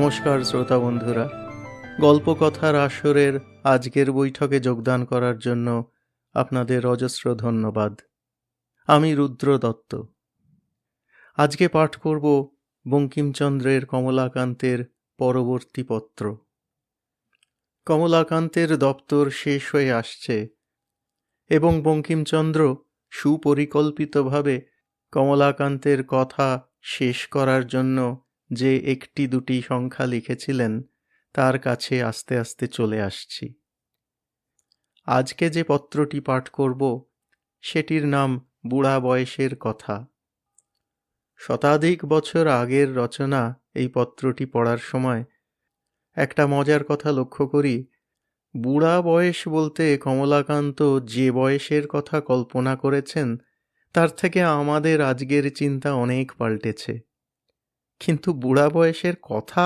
নমস্কার শ্রোতা বন্ধুরা, গল্পকথার আসরের আজকের বৈঠকে যোগদান করার জন্য আপনাদের অজস্র ধন্যবাদ। আমি রুদ্র দত্ত। আজকে পাঠ করব বঙ্কিমচন্দ্রের কমলাকান্তের পরবর্তী পত্র। কমলাকান্তের দপ্তর শেষ হয়ে আসছে এবং বঙ্কিমচন্দ্র সুপরিকল্পিতভাবে কমলাকান্তের কথা শেষ করার জন্য যে একটি দুটি সংখ্যা লিখেছিলেন তার কাছে আস্তে আস্তে চলে আসছি। আজকে যে পত্রটি পাঠ করব সেটির নাম বুড়া বয়সের কথা। শতাধিক বছর আগের রচনা এই পত্রটি পড়ার সময় একটা মজার কথা লক্ষ্য করি। বুড়া বয়স বলতে কমলাকান্ত যে বয়সের কথা কল্পনা করেছেন তার থেকে আমাদের আজকের চিন্তা অনেক পাল্টেছে, কিন্তু বুড়া বয়সের কথা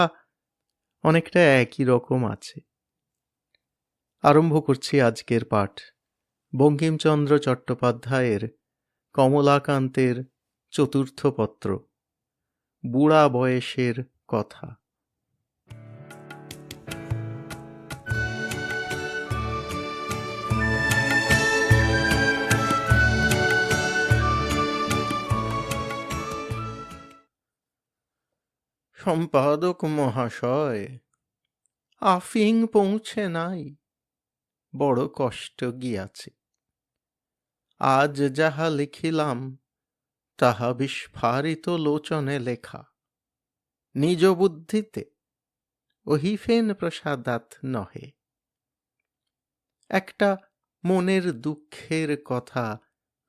অনেকটা একই রকম আছে। আরম্ভ করছি আজকের পাঠ। বঙ্কিমচন্দ্র চট্টোপাধ্যায়ের কমলাকান্তের চতুর্থ পত্র, বুড়া বয়সের কথা। সম্পাদক মহাশয়, আফিং পৌঁছে নাই, বড় কষ্ট গিয়াছে। আজ যাহা লিখিলাম তাহা বিস্ফারিত লোচনে লেখা, নিজ বুদ্ধিতে অহিফেন প্রসাদাত নহে। একটা মনের দুঃখের কথা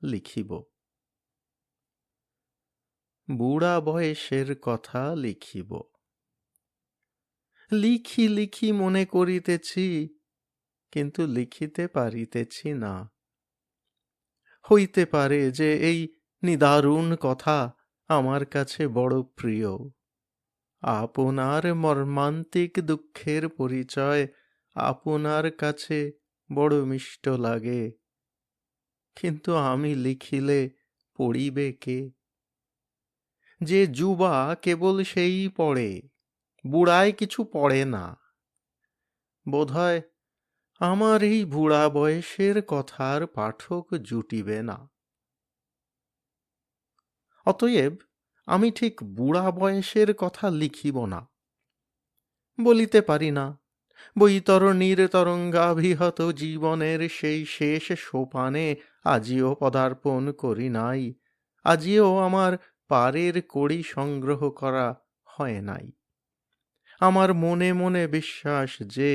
লিখিব, বুড়া বয়সের কথা লিখিব। লিখি লিখি মনে করিতেছি, কিন্তু লিখিতে পারিতেছি না। হইতে পারে যে এই নিদারুণ কথা আমার কাছে বড় প্রিয়। আপনার মর্মান্তিক দুঃখের পরিচয় আপনার কাছে বড় মিষ্ট লাগে, কিন্তু আমি লিখিলে পড়িবে কে? যে যুবা কেবল সেই পড়ে, বুড়ায় কিছু পড়ে না। বোধহয় আমার এই বুড়া বয়সের কথার পাঠক জুটিবে না। অতএব আমি ঠিক বুড়া বয়সের কথা লিখিব না। বলিতে পারি না, বৈতরণীর তরঙ্গাভিহত জীবনের সেই শেষ সোপানে আজিও পদার্পণ করি নাই, আজিও আমার পারের কড়ি সংগ্রহ করা হয় নাই। আমার মনে মনে বিশ্বাস যে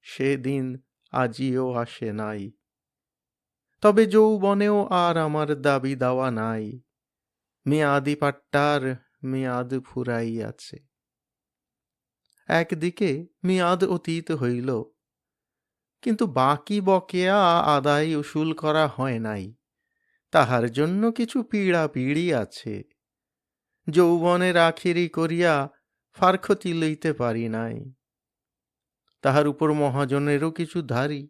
সেদিন আজিও আসে নাই। তবে যৌবনেও আর আমার দাবি দাওয়া নাই, মেয়াদি পাট্টার মেয়াদ ফুরাইয়াছে। একদিকে মেয়াদ অতীত হইল, কিন্তু বাকি বকেয়া আদায় উসুল করা হয় নাই, তাহার জন্য কিছু পীড়াপিড়ি আছে। যৌবনের আখিরি করিয়া ফারক্ষতি লইতে পারি নাই, তাহার উপর মহাজনেরও কিছু ধারি।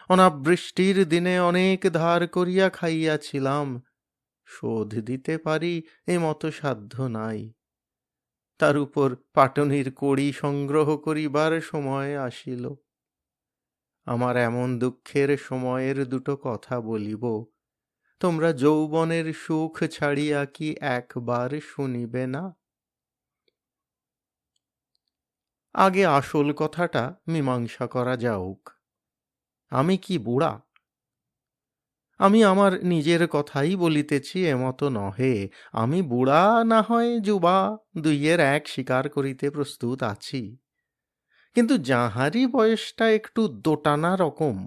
অনাবৃষ্টির দিনে অনেক ধার করিয়া খাইয়াছিলাম, শোধ দিতে পারি এ মতো সাধ্য নাই। তার উপর পাটনির কড়ি সংগ্রহ করিবার সময় আসিল। আমার এমন দুঃখের সময়ের দুটো কথা বলিব, তোমরা যৌবনের সুখ ছাড়িয়া কি একবার শুনিবে না? আগে আসল কথাটা মীমাংসা করা যাউক। আমি কি বুড়া? আমি আমার নিজের কথাই বলিতেছি এমতো নহে। আমি বুড়া না হয় যুবা, দুইয়ের এক স্বীকার করিতে প্রস্তুত আছি। কিন্তু যাহারই বয়সটা একটু দোটানা রকম,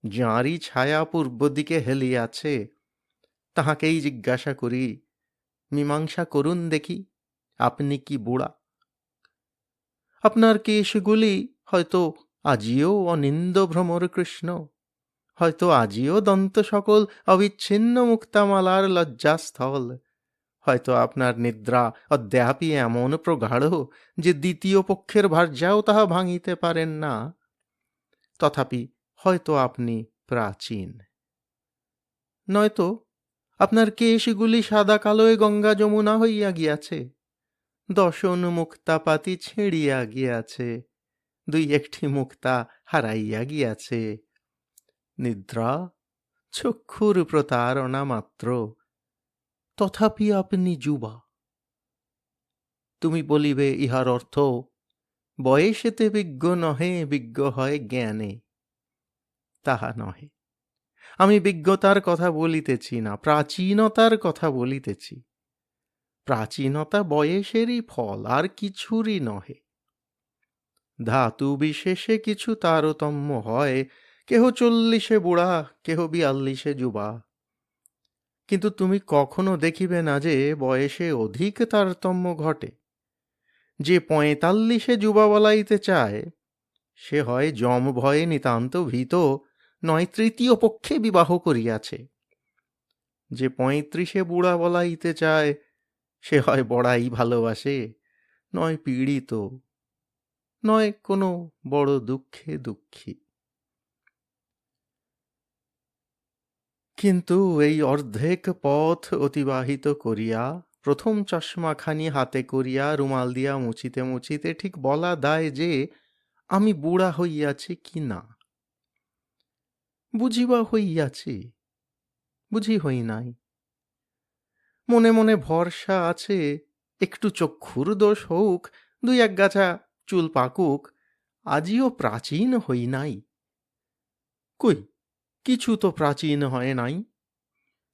যাঁরই ছায়া পূর্ব দিকে হেলিয়াছে, তাহাকেই জিজ্ঞাসা করি, মীমাংসা করুন দেখি, আপনি কি বুড়া? আপনার কেশগুলি হয়তো আজিও অনিন্দ ভ্রমর কৃষ্ণ, হয়তো আজিও দন্ত সকল অবিচ্ছিন্ন মুক্তামালার লজ্জাস্থল, হয়তো আপনার নিদ্রা অদ্যাপি এমন প্রগাঢ় যে দ্বিতীয় পক্ষের ভার্যাও তাহা ভাঙিতে পারেন না। তথাপি হয়তো আপনি প্রাচীন, নয়তো আপনার কেশগুলি সাদা কালোয় গঙ্গা যমুনা হইয়া গিয়াছে, দশন মুক্তাপাতি ছিঁড়িয়া গিয়াছে, দুই একটি মুক্তা হারাইয়া গিয়াছে। নিদ্রা চক্ষুর প্রতারণা মাত্র, তথাপি আপনি যুবা। তুমি বলিবে ইহার অর্থ, বয়সেতে বিজ্ঞ নহে, বিজ্ঞ হয় জ্ঞানে। তাহা নহে। আমি বিজ্ঞতার কথা বলিতেছি না, প্রাচীনতার কথা বলিতেছি। প্রাচীনতা বয়সেরই ফল, আর কিছুরই নহে। ধাতু বিশেষে কিছু তারতম্য হয়, কেহ 40 বুড়া, কেহ 42 যুবা। কিন্তু তুমি কখনো দেখিবে না যে বয়সে অধিক তারতম্য ঘটে। যে 45 যুবা বলাইতে চায়, সে হয় যম ভয়ে নিতান্ত ভীত, নয় তৃতীয় পক্ষে বিবাহ করিয়াছে। যে 35 বুড়া বলাইতে চায়, সে হয় বড়াই ভালোবাসে, নয় পীড়িত, নয় কোনো বড় দুঃখে দুঃখী। কিন্তু এই অর্ধেক পথ অতিবাহিত করিয়া, প্রথম চশমাখানি হাতে করিয়া রুমাল দিয়া মুছিতে মুছিতে ঠিক বলা দায় যে আমি বুড়া হইয়াছি কি না। বুঝিবা হইয়াছি, বুঝি হই নাই। মনে মনে ভরসা আছে, একটু চক্ষুর দোষ হউক, দুই এক গাছা চুল পাকুক, আজিও প্রাচীন হই নাই। কই, কিছু তো প্রাচীন হয় নাই।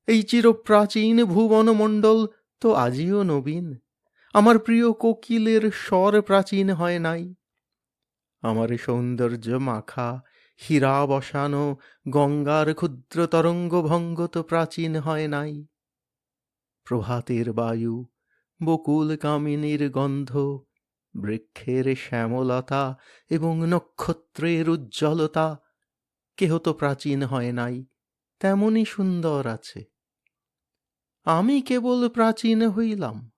এই চিরপ্রাচীন ভুবনমণ্ডল তো আজিও নবীন। আমার প্রিয় কোকিলের স্বর প্রাচীন হয় নাই। আমার সৌন্দর্য মাখা হীরা বসানো গঙ্গার ক্ষুদ্র তরঙ্গ ভঙ্গ তো প্রাচীন হয় নাই। প্রভাতের বায়ু, বকুল কামিনীর গন্ধ, বৃক্ষের শ্যামলতা এবং নক্ষত্রের উজ্জ্বলতা কেহ তো প্রাচীন হয় নাই, তেমনি সুন্দর আছে। আমি কেবল প্রাচীন হইলাম?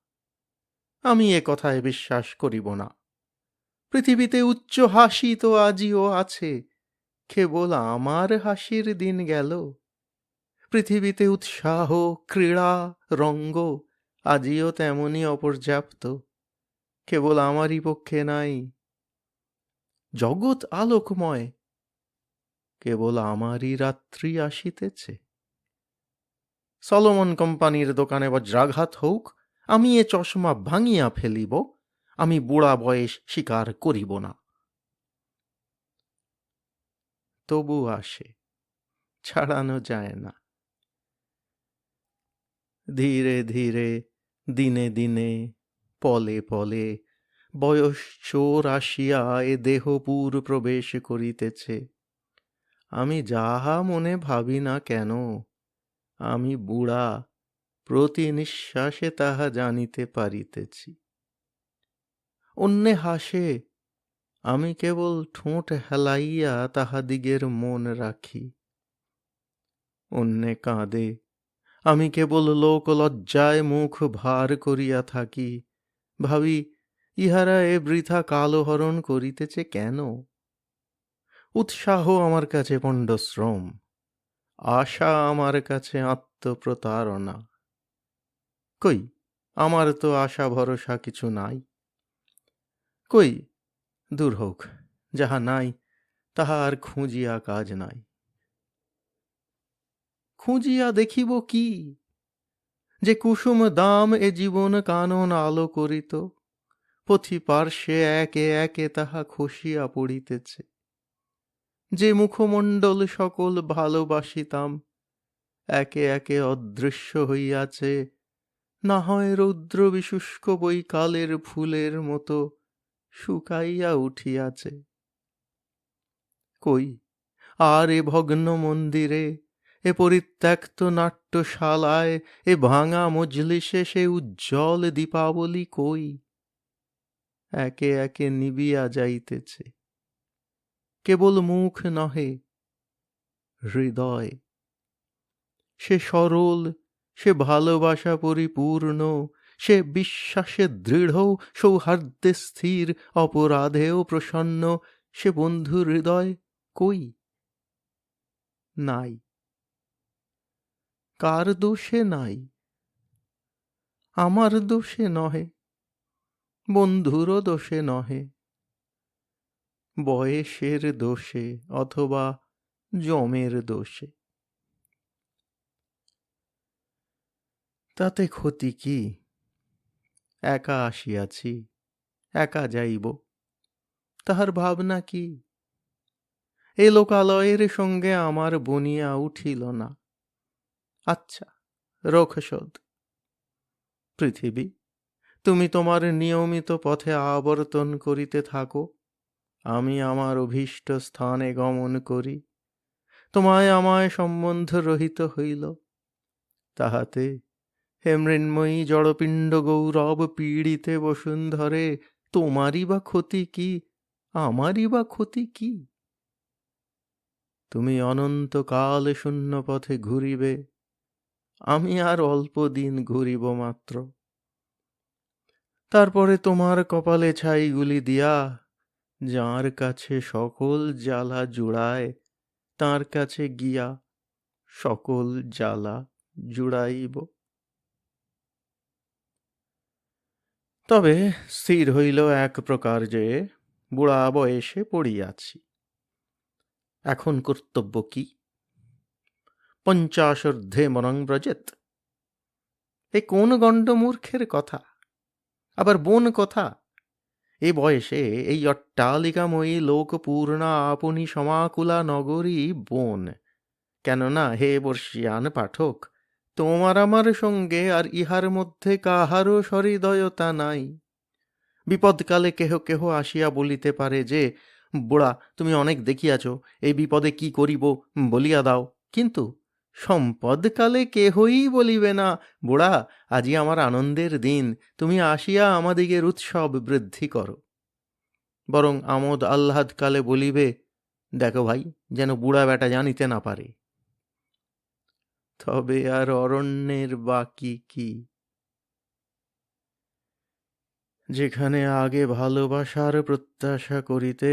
আমি এ কথায় বিশ্বাস করিব না। পৃথিবীতে উচ্চ হাসি তো আজিও আছে, কেবল আমার হাসির দিন গেল। পৃথিবীতে উৎসাহ, ক্রীড়া, রঙ্গ আজিও তেমনি অপর্যাপ্ত, কেবল আমারই পক্ষে নাই। জগৎ আলোকময়, কেবল আমারই রাত্রি আসিতেছে। সলোমন কোম্পানির দোকানে বজ্রাঘাত হউক, আমি এ চশমা ভাঙিয়া ফেলিব, আমি বুড়া বয়স স্বীকার করিব না। তবু আসে, ছাড়ানো যায় না। ধীরে ধীরে, দিনে দিনে, পলে পলে বয়স চোর আসিয়া এ দেহপুর প্রবেশ করিতেছে। আমি যাহা মনে ভাবি না কেন, আমি বুড়া প্রতি নিঃশ্বাসে তাহা জানিতে পারিতেছি। অন্যে হাসে, আমি কেবল ঠোঁট হেলাইয়া তাহাদিগের মন রাখি। অন্যে কাঁদে, আমি কেবল লোক লজ্জায় মুখ ভার করিয়া থাকি। ভাবি, ইহারা এ বৃথা কালহরণ করিতেছে কেন? উৎসাহ আমার কাছে পণ্ডশ্রম, আশা আমার কাছে আত্মপ্রতারণা। কই, আমার তো আশা ভরসা কিছু নাই। কই, দূর হোক, যাহা নাই তাহা আর খুঁজিয়া কাজ নাই। খুঁজিয়া দেখিব কি? যে কুসুম দাম এ জীবন কানন আলো করিত, পথি পার্শ্বে একে একে তাহা খসিয়া পড়িতেছে। যে মুখমণ্ডল সকল ভালোবাসিতাম, একে একে অদৃশ্য হইয়াছে, না হয় রৌদ্র বিশুষ্ক বৈকালের ফুলের মতো শুকাইয়া উঠিয়াছে। কই, আর এ ভগ্ন মন্দিরে, এ পরিত্যক্ত নাট্যশালায়, এ ভাঙা মজলিসে সে উজ্জ্বল দীপাবলি কই? একে একে নিবিয়া যাইতেছে। কেবল মুখ নহে, হৃদয়। সে সরল, সে ভালোবাসা পরিপূর্ণ, সে বিশ্বাসে দৃঢ়, সৌহার্দ্যে স্থির, অপরাধেও প্রসন্ন, সে বন্ধু হৃদয় কই? নাই। কার দোষে নাই? আমার দোষে নহে। বন্ধুরও দোষে নহে, বয়সের দোষে অথবা জমের দোষে। তাতে ক্ষতি কি? একা আসিয়াছি, একা যাইব, তাহার ভাবনা কি? এ লোকালয়ের সঙ্গে আমার বনিয়া উঠিল না। আচ্ছা, রোখশোধ। পৃথিবী, তুমি তোমার নিয়মিত পথে আবর্তন করিতে থাকো, আমি আমার অভীষ্ট স্থানে গমন করি। তোমায় আমায় সম্বন্ধ রহিত হইল, তাহাতে হে মৃন্ময়ী জড়পিণ্ড গৌরব পীড়িতে বসুন্ধরে তোমারই বা ক্ষতি কি, আমারই বা ক্ষতি কি? তুমি অনন্তকাল শূন্য পথে ঘুরিবে, আমি আর অল্প দিন ঘুরিব মাত্র। তারপরে তোমার কপালে ছাইগুলি দিয়া, যার কাছে সকল জ্বালা জুড়ায়, তার কাছে গিয়া সকল জ্বালা জুড়াইব। তবে স্থির হইল এক প্রকার যে বুড়া বয়সে পড়িয়াছি, এখন কর্তব্য কি? পঞ্চাশোর্ধ্বে মনং ব্রজেত, এ কোন গণ্ডমূর্খের কথা, আবার বোন কথা? এ বয়সে এই অট্টালিকাময়ী লোকপূর্ণা আপনি সমাকুলা নগরী বোন। কেননা হে বর্ষিয়ান পাঠক, তোমার আমার সঙ্গে আর ইহার মধ্যে কাহারও সহৃদয়তা নাই। বিপদকালে কেহ কেহ আসিয়া বলিতে পারে যে, বুড়া তুমি অনেক দেখিয়াছ, এই বিপদে কি করিব বলিয়া দাও। কিন্তু সম্পদকালে কেহই বলিবে না, বুড়া আজি আমার আনন্দের দিন, তুমি আসিয়া আমাদিগের উৎসব বৃদ্ধি করো। বরং আমোদ আহ্লাদকালে বলিবে, দেখো ভাই, যেন বুড়া বেটা জানিতে না পারে। তবে আর অরণ্যের বাকি কি? যেখানে আগে ভালোবাসার প্রত্যাশা করিতে,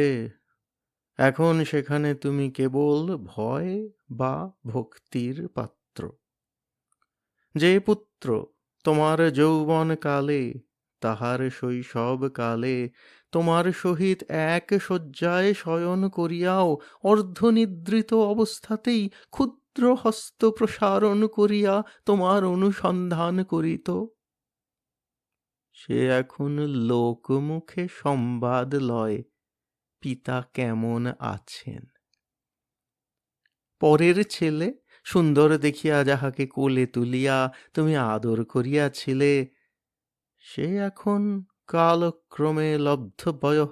এখন সেখানে তুমি কেবল ভয় বা ভক্তির পাত্র। যে পুত্র তোমার যৌবন কালে, তাহার শৈশব কালে তোমার সহিত এক শয্যায় শয়ন করিয়াও অর্ধনিদ্রিত অবস্থাতেই ক্ষুদ্র হস্ত প্রসারণ করিয়া তোমার অনুসন্ধান করিত, সে এখন লোকমুখে সংবাদ লয় পিতা কেমন আছেন। পরের ছেলে সুন্দর দেখিয়া যাহাকে কোলে তুলিয়া তুমি আদর করিয়াছিলে, সে এখন কালক্রমে লব্ধবয়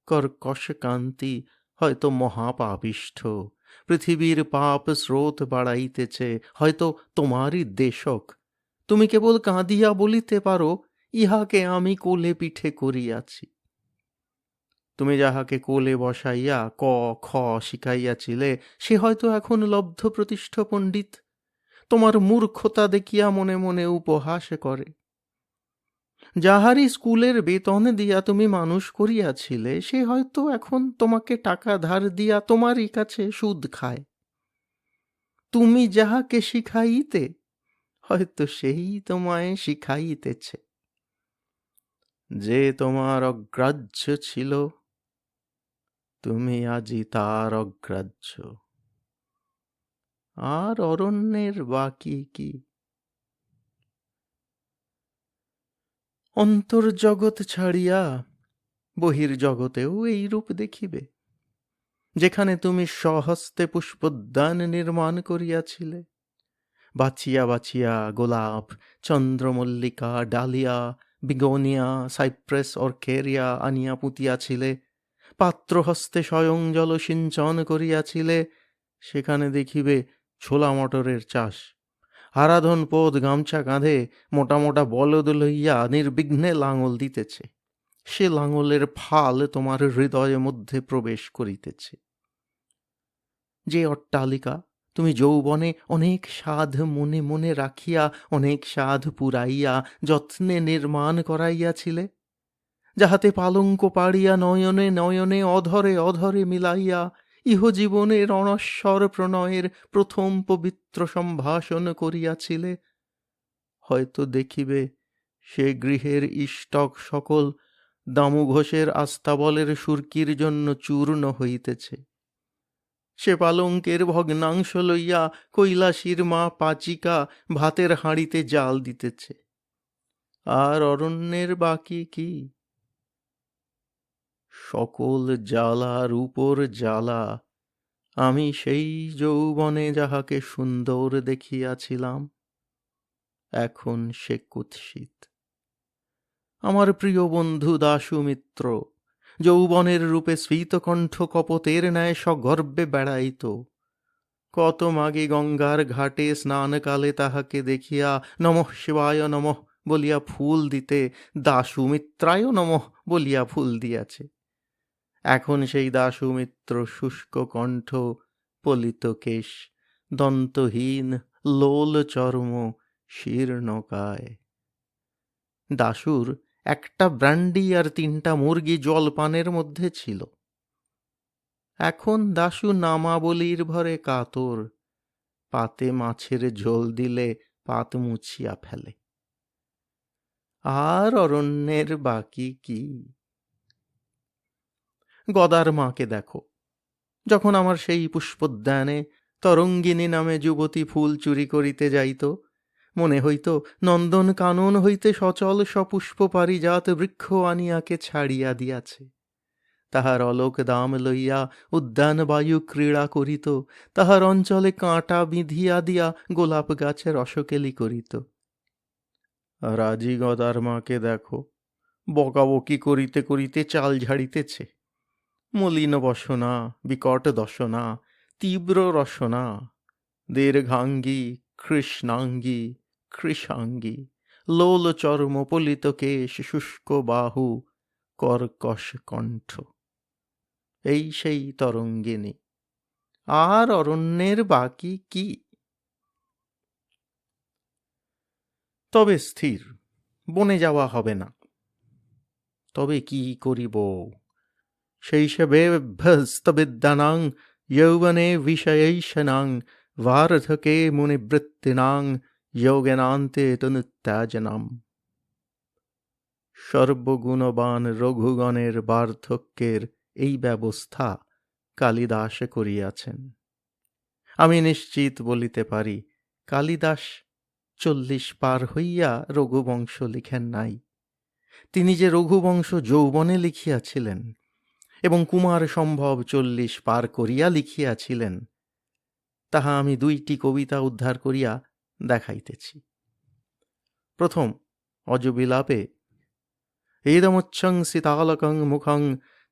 কর্কশ কান্তি হয়তো মহাপাপিষ্ঠ, পৃথিবীর পাপ স্রোত বাড়াইতেছে, হয়তো তোমারই দেশক। তুমি কেবল কাঁদিয়া বলিতে পারো, ইহাকে আমি কোলে পিঠে করিয়াছি। তুমি যাহাকে কোলে বসাইয়া ক খ শিখাইয়াছিলে, সে হয়তো এখন লব্ধ প্রতিষ্ঠ পণ্ডিত, তোমার মূর্খতা দেখিয়া মনে মনে উপহাস করে। যাহারই স্কুলের বেতন দিয়া তুমি মানুষ করিয়াছিলে, সে হয়তো এখন তোমাকে টাকা ধার দিয়া তোমারই কাছে সুদ খায়। তুমি যাহাকে শিখাইতে, হয়তো সেই তোমায় শিখাইতেছে। যে তোমার অগ্রাহ্য ছিল, তুমি আজি তার অগ্রাহ্য। আর অরণ্যের বাকি কি? অন্তর্জগৎ ছাড়িয়া বহির্জগতেও এই রূপ দেখিবে, যেখানে তুমি স্বহস্তে পুষ্পোদ্যান নির্মাণ করিয়াছিলে, বাছিয়া বাছিয়া গোলাপ, চন্দ্রমল্লিকা, ডালিয়া, বিগোনিয়া, সাইপ্রেস, অর্কেরিয়া আনিয়া পুঁতিয়াছিলে, পাত্রহস্তে স্বয়ং জলসিঞ্চন করিয়াছিলে, সেখানে দেখিবে ছোলা মটরের চাষ। হারাধন পোদ গামছা কাঁধে মোটা মোটা বলদ লইয়া নির্বিঘ্নে লাঙল দিতেছে, সে লাঙলের ফাল তোমার হৃদয়ের মধ্যে প্রবেশ করিতেছে। যে অট্টালিকা তুমি যৌবনে অনেক সাধ মনে মনে রাখিয়া, অনেক সাধ পুরাইয়া যত্নে নির্মাণ করাইয়াছিলে, যাহাতে পালঙ্ক পাড়িয়া নয়নে নয়নে অধরে অধরে মিলাইয়া ইহজীবনের অনশ্বর প্রণয়ের প্রথম পবিত্র সম্ভাষণ করিয়াছিলে, হয়তো দেখিবে সে গৃহের ইষ্টক সকল দামু ঘোষের আস্তাবলের সুরকির জন্য চূর্ণ হইতেছে। সে পালঙ্কের ভগ্নাংশ লইয়া কৈলাসীর মা পাচিকা ভাতের হাঁড়িতে জাল দিতেছে। আর অরণ্যের বাকি কি? সকল জ্বালার উপর জ্বালা। আমি সেই যৌবনে যাহাকে সুন্দর দেখিয়াছিলাম, এখন সে কুৎসিত। আমার প্রিয় বন্ধু দাশুমিত্র যৌবনের রূপে স্ফীতকণ্ঠ কপতের ন্যায় সগর্বে বেড়াইত। কত মাগে গঙ্গার ঘাটে স্নানকালে তাহাকে দেখিয়া নমঃ শিবায় নমঃ বলিয়া ফুল দিতে দাশুমিত্রায় নমঃ বলিয়া ফুল দিয়াছে। এখন সেই দাশুমিত্র শুষ্ক কণ্ঠ, পলিত কেশ, দন্তহীন, লোল চর্ম, শীর্ণকায়। দাশুর একটা ব্র্যান্ডি আর 3টা মুরগি জলপানের মধ্যে ছিল। এখন দাশু নামাবলির ভরে কাতর, পাতে মাছের ঝোল দিলে পাত মুছিয়া ফেলে। আর অরণ্যের বাকি কি? গদার মাকে দেখো, যখন আমার সেই পুষ্পোদ্যানে তরঙ্গিনী নামে যুবতী ফুল চুরি করিতে যাইত, মনে হইত নন্দন কানন হইতে সচল সপুষ্প পারিজাত বৃক্ষ আনিয়াকে ছাড়িয়া দিয়াছে। তাহার অলোক দাম লইয়া উদ্যান বায়ু ক্রীড়া করিত, তাহার অঞ্চলে কাঁটা বিঁধিয়া দিয়া গোলাপ গাছে রসকেলি করিত। রাজি গদার মাকে দেখো, বকাবকি করিতে করিতে চাল ঝাড়িতেছে। মলিন বসনা, বিকট দশনা, তীব্র রসনা, দীর্ঘাঙ্গী, কৃষ্ণাঙ্গী, কৃশাঙ্গী, লোল চর্ম, পলিত কেশ, শুষ্ক বাহু, কর্কশ কণ্ঠ। এই সেই তরঙ্গিনী। আর অরণ্যের বাকি কি? তবে স্থির, বনে যাওয়া হবে না। তবে কি করিব? শৈশবে ভস্তবিদ্যানাং যৌবনে বিষয়ৈষণাং বার্ধকে মুনিবৃত্তিনাং যোগেনান্তে তনুত্যাজনাম। সর্বগুণবান রঘুগণের বার্ধক্যের এই ব্যবস্থা কালিদাস করিয়াছেন। আমি নিশ্চিত বলিতে পারি, কালিদাস 40 পার হইয়া রঘুবংশ লিখেন নাই। তিনি যে রঘুবংশ যৌবনে লিখিয়াছিলেন এবং কুমার সম্ভব 40 পার করিয়া লিখিয়াছিলেন, তাহা আমি 2টি কবিতা উদ্ধার করিয়া দেখাইতেছি। প্রথম অজবিলাপে এদমুচ্ছং সীতালকং মুখং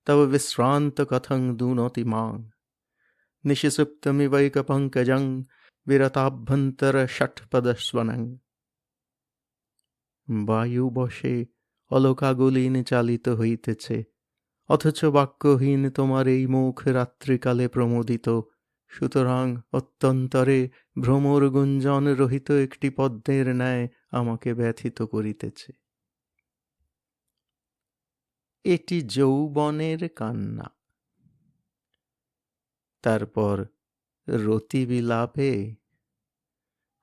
তব বিশ্রান্ত কথং দুনতি মাং নিশিসুপ্তমিবৈক পঙ্কজং বিরতাভ্যন্তর ষটপদস্বনং। বায়ু বশে অলকাগুলিন চালিত হইতেছে, অথচ বাক্যহীন তোমার এই মুখ রাত্রিকালে প্রমোদিত। সুতরাং অত্যন্তরে ভ্রমর গুঞ্জন রহিত একটি পদ্মের ন্যায় আমাকে ব্যথিত করিতেছে। এটি যৌবনের কান্না। তারপর রতিবিলাপে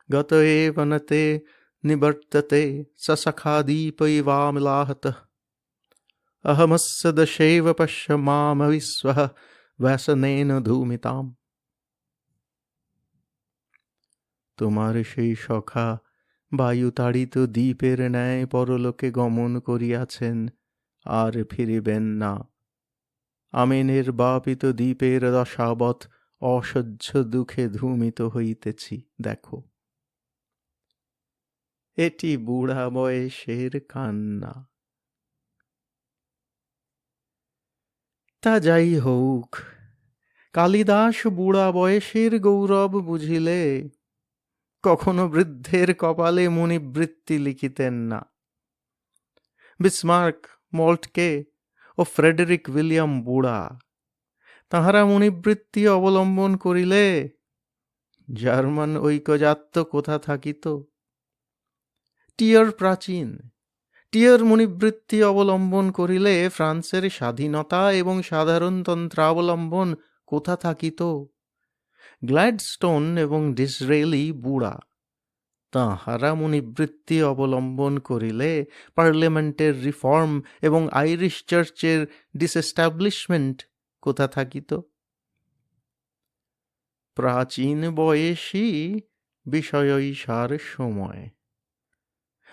গত এ বনতে নিবর্ততে সসখাদীপৈবামলাহত অহমস্য দশৈব পশ্য মামবিশ্বঃ ব্যসনেন ধূমিতাম। তোমার সেই সখা বায়ুতাড়িত দ্বীপের ন্যায় পরলোকে গমন করিয়াছেন, আর ফিরিবেন না। আমি নির্বাপিত দ্বীপের দশাবৎ অসহ্য দুঃখে ধূমিত হইতেছি। দেখো, এটি বুড়া বয়সের কান্না। তা যাই হোক, কালিদাস বুড়া বয়সের গৌরব বুঝিলে কখনো বৃদ্ধের কপালে মুনিবৃত্তি লিখিতেন না। বিসমার্ক, মল্টকে ও ফ্রেডেরিক উইলিয়াম বুড়া, তাহারা মুনিবৃত্তি অবলম্বন করিলে জার্মান ঐক্যজাত্য কোথা থাকিত? টিয়র প্রাচীন, টিয়র মুনিবৃত্তি অবলম্বন করিলে ফ্রান্সের স্বাধীনতা এবং সাধারণতন্ত্রাবলম্বন কোথা থাকিত? গ্ল্যাডস্টোন এবং ডিসরেলি বুড়া, তাঁহারা মুনিবৃত্তি অবলম্বন করিলে পার্লামেন্টের রিফর্ম এবং আইরিশ চার্চের ডিসএস্টাবলিশমেন্ট কোথা থাকিত? প্রাচীন বয়সী বিষয়ৈষার সময়।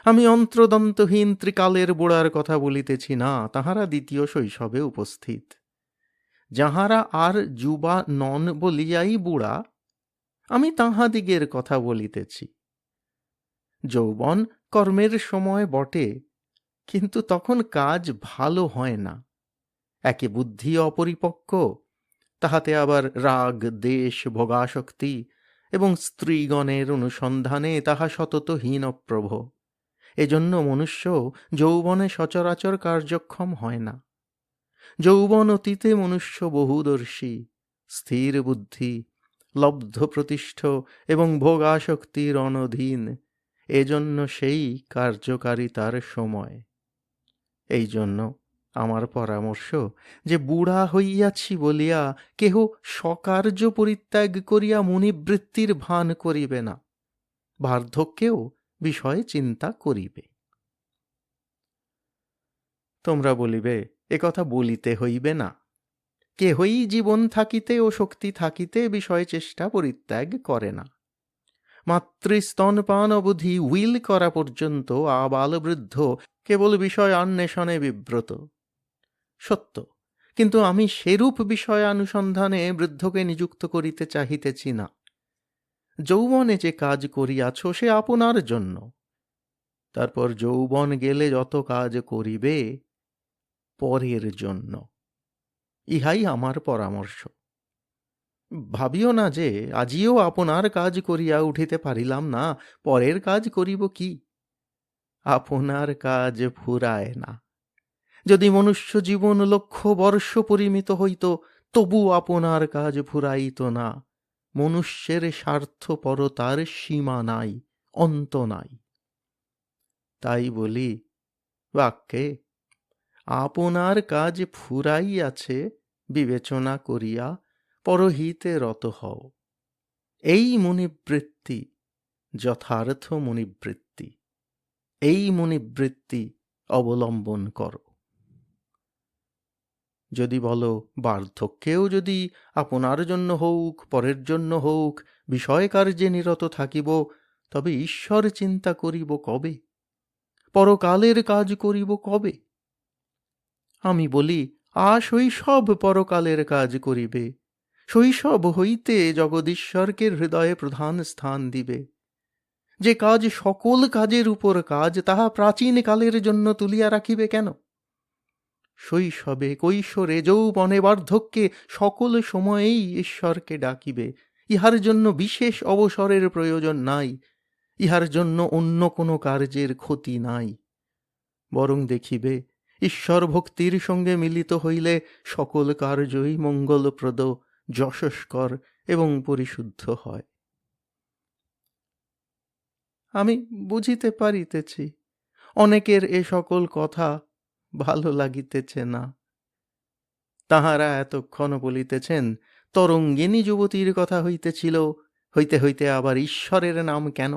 আমি অন্ত্রদন্তহীন ত্রিকালের বুড়ার কথা বলিতেছি না, তাহারা দ্বিতীয় শৈশবে উপস্থিত। যাহারা আর যুবা নন বলিয়াই বুড়া, আমি তাহাদিগের কথা বলিতেছি। যৌবন কর্মের সময় বটে, কিন্তু তখন কাজ ভালো হয় না। একে বুদ্ধি অপরিপক্ক, তাহাতে আবার রাগ, দেশ, ভোগাসক্তি এবং স্ত্রীগণের অনুসন্ধানে তাহা সতত হীনপ্রভ। এজন্য মনুষ্য যৌবনে সচরাচর কার্যক্ষম হয় না। যৌবন অতীতে মনুষ্য বহুদর্শী, স্থির বুদ্ধি, লব্ধ প্রতিষ্ঠ এবং ভোগাসক্তির অনধীন। এজন্য সেই কার্যকারিতার সময়। এই জন্য আমার পরামর্শ যে বুড়া হইয়াছি বলিয়া কেহ স্বকার্য পরিত্যাগ করিয়া মুনিবৃত্তির ভান করিবে না, বার্ধক্যেও বিষয়ে চিন্তা করিবে। তোমরা বলিবে, এ কথা বলিতে হইবে না। কেহই জীবন থাকিতে ও শক্তি থাকিতে বিষয় চেষ্টা পরিত্যাগ করে না। মাতৃস্তনপান অবধি উইল করা পর্যন্ত আবাল বৃদ্ধ কেবল বিষয় অন্বেষণে বিব্রত। সত্য, কিন্তু আমি সেরূপ বিষয়ানুসন্ধানে বৃদ্ধকে নিযুক্ত করিতে চাহিতেছি না। যৌবনে যে কাজ করিয়াছ সে আপনার জন্য, তারপর যৌবন গেলে যত কাজ করিবে পরের জন্য। ইহাই আমার পরামর্শ। ভাবিও না যে আজিও আপনার কাজ করিয়া উঠিতে পারিলাম না, পরের কাজ করিব কি? আপনার কাজ ফুরায় না। যদি মনুষ্য জীবন লক্ষ বর্ষ পরিমিত হইত, তবু আপনার কাজ ফুরাইত না। মনুষ্যের স্বার্থপরতার সীমা নাই, অন্ত নাই। তাই বলি, বাক্যে আপনার কাজ ফুরাইয়াছে বিবেচনা করিয়া পরহিতে রত হও। এই মুনিবৃত্তি যথার্থ মুনিবৃত্তি। এই মুনিবৃত্তি অবলম্বন করো। যদি বলো, বার্ধক্যেও যদি আপনার জন্য হউক, পরের জন্য হউক, বিষয় কার্যে নিরত থাকিব, তবে ঈশ্বর চিন্তা করিব কবে? পরকালের কাজ করিব কবে? আমি বলি, শৈশব পরকালের কাজ করিবে। শৈশব হইতে জগদীশ্বরকে হৃদয়ে প্রধান স্থান দিবে। যে কাজ সকল কাজের উপর কাজ, তাহা প্রাচীন কালের জন্য তুলিয়া রাখিবে কেন? শৈশবে, কৈশোরে, যৌবনে, বার্ধক্যে সকল সময়েই ঈশ্বরকে ডাকিবে। ইহার জন্য বিশেষ অবসরের প্রয়োজন নাই। ইহার জন্য অন্য কোনো কার্যের ক্ষতি নাই। বরং দেখিবে, ঈশ্বর ভক্তির সঙ্গে মিলিত হইলে সকল কার্যই মঙ্গলপ্রদ, যশস্কর এবং পরিশুদ্ধ হয়। আমি বুঝিতে পারিতেছি অনেকের এ সকল কথা ভালো লাগিতেছে না। তাহারা এতক্ষণ বলিতেছেন, তরঙ্গিনী যুবতীর কথা হইতেছিল, হইতে হইতে আবার ঈশ্বরের নাম কেন?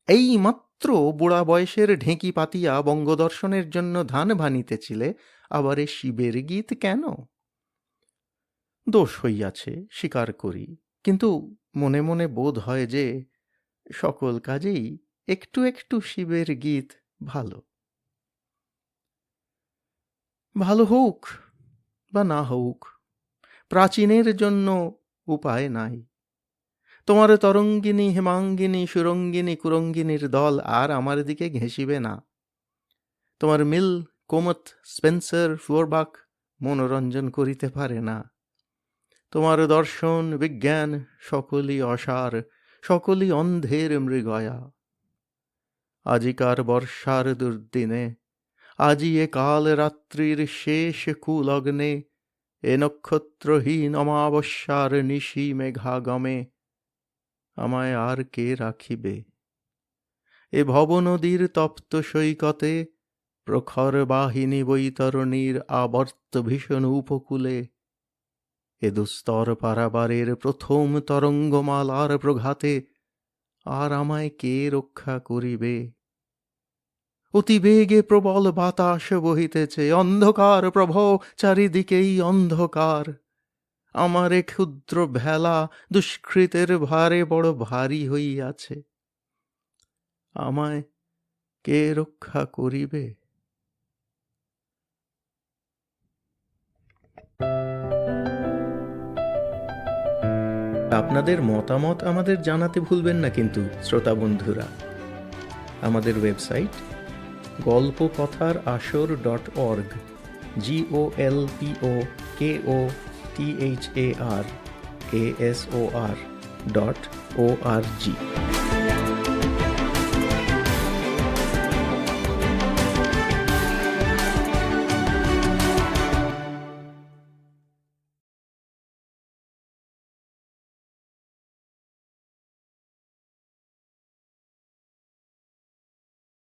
এই মাত্র বুড়া বয়সের ঢেঁকি পাতিয়া বঙ্গদর্শনের জন্য ধান ভানিতেছিলে, আবার এ শিবের গীত কেন? দোষ হইয়াছে, স্বীকার করি, কিন্তু মনে মনে বোধ হয় যে সকল কাজেই একটু একটু শিবের গীত ভালো। ভালো হউক বা না হউক, প্রাচীনের জন্য উপায় নাই। তোমার তরঙ্গিনী, হেমাঙ্গিনী, সুরঙ্গিনী, কুরঙ্গিনীর দল আর আমার দিকে ঘেঁষিবে না। তোমার মিল, কোমত, স্পেন্সার, ফ্লোরবাক মনোরঞ্জন করিতে পারে না। তোমার দর্শন, বিজ্ঞান সকলই অসার, সকলই অন্ধের মৃগয়া। আজিকার বর্ষার দুর্দিনে, আজি এ কাল রাত্রির শেষ কুলগ্নে, এ নক্ষত্রহীন অমাবস্যার নিশি মেঘাগমে আমায় আর কে রাখিবে? এ ভবনদীর তপ্ত সৈকতে, প্রখর বাহিনী বৈতরণীর আবর্ত ভীষণ উপকূলে, এ দুস্তর পারাবারের প্রথম তরঙ্গমালার প্রঘাতে আর আমায় কে রক্ষা করিবে? অতিবেগে প্রবল বাতাস বহিতেছে, অন্ধকার প্রভো, চারিদিকেই অন্ধকার। আমারে ক্ষুদ্র ভেলা দুষ্কৃতের ভারে বড় ভারী হইয়াছে। আমায় কে রক্ষা করিবে? আপনাদের মতামত আমাদের জানাতে ভুলবেন না কিন্তু শ্রোতা বন্ধুরা। আমাদের ওয়েবসাইট গল্পকথার আসর .org, GOLPOKOTHAR ASOR .org।